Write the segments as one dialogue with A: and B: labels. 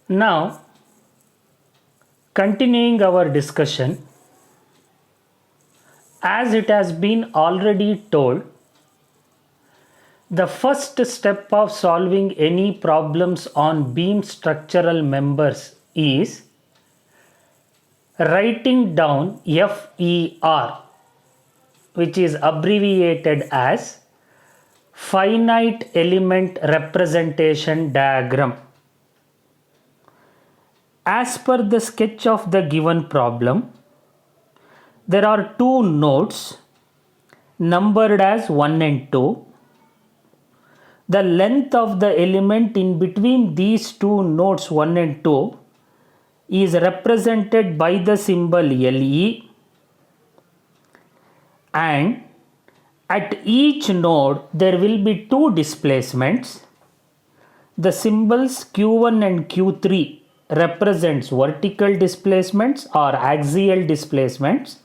A: Now, continuing our discussion, as it has been already told, the first step of solving any problems on beam structural members is writing down FER, which is abbreviated as finite element representation diagram. As per the sketch of the given problem, there are two nodes numbered as 1 and 2. The length of the element in between these two nodes 1 and 2 is represented by the symbol LE, and at each node there will be two displacements. The symbols Q1 and Q3 represents vertical displacements or axial displacements,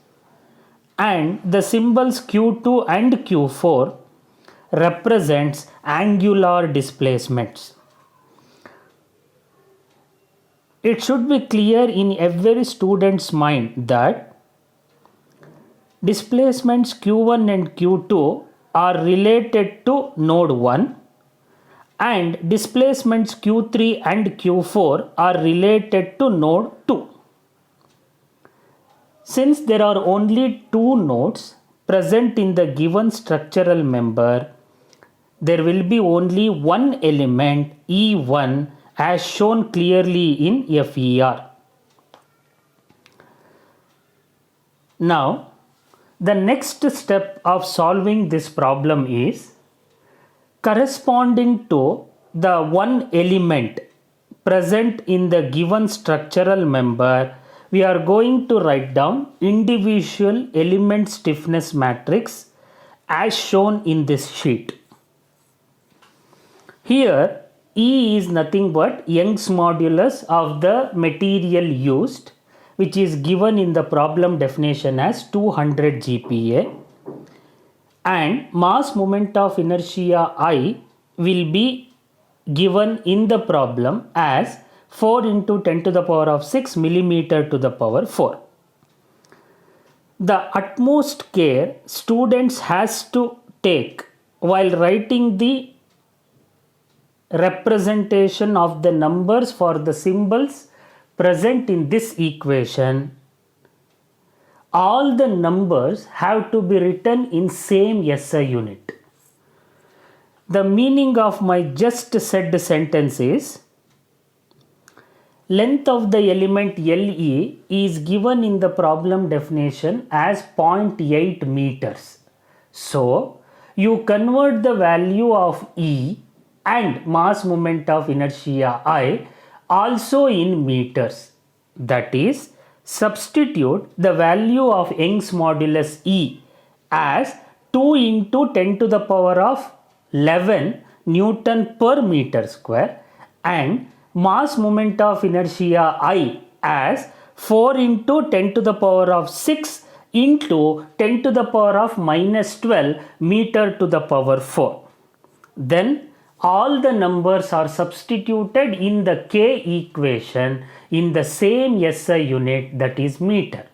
A: and the symbols Q2 and Q4 represents angular displacements. It should be clear in every student's mind that displacements Q1 and Q2 are related to node 1 and displacements Q3 and Q4 are related to node 2. Since there are only two nodes present in the given structural member, there will be only one element E1 as shown clearly in FER. Now, the next step of solving this problem is corresponding to the one element present in the given structural member, we are going to write down individual element stiffness matrix as shown in this sheet. Here, E is nothing but Young's modulus of the material used, which is given in the problem definition as 200 GPa, and mass moment of inertia I will be given in the problem as 4 into 10 to the power of 6 millimeter to the power 4. The utmost care students has to take while writing the representation of the numbers for the symbols present in this equation, all the numbers have to be written in same SI unit. The meaning of my just said sentence is, length of the element LE is given in the problem definition as 0.8 meters. So, you convert the value of E and mass moment of inertia I also in meters. That is, substitute the value of Young's modulus E as 2 into 10 to the power of 11 Newton per meter square and mass moment of inertia I as 4 into 10 to the power of 6 into 10 to the power of minus 12 meter to the power 4. Then all the numbers are substituted in the K equation in the same SI unit, that is meter.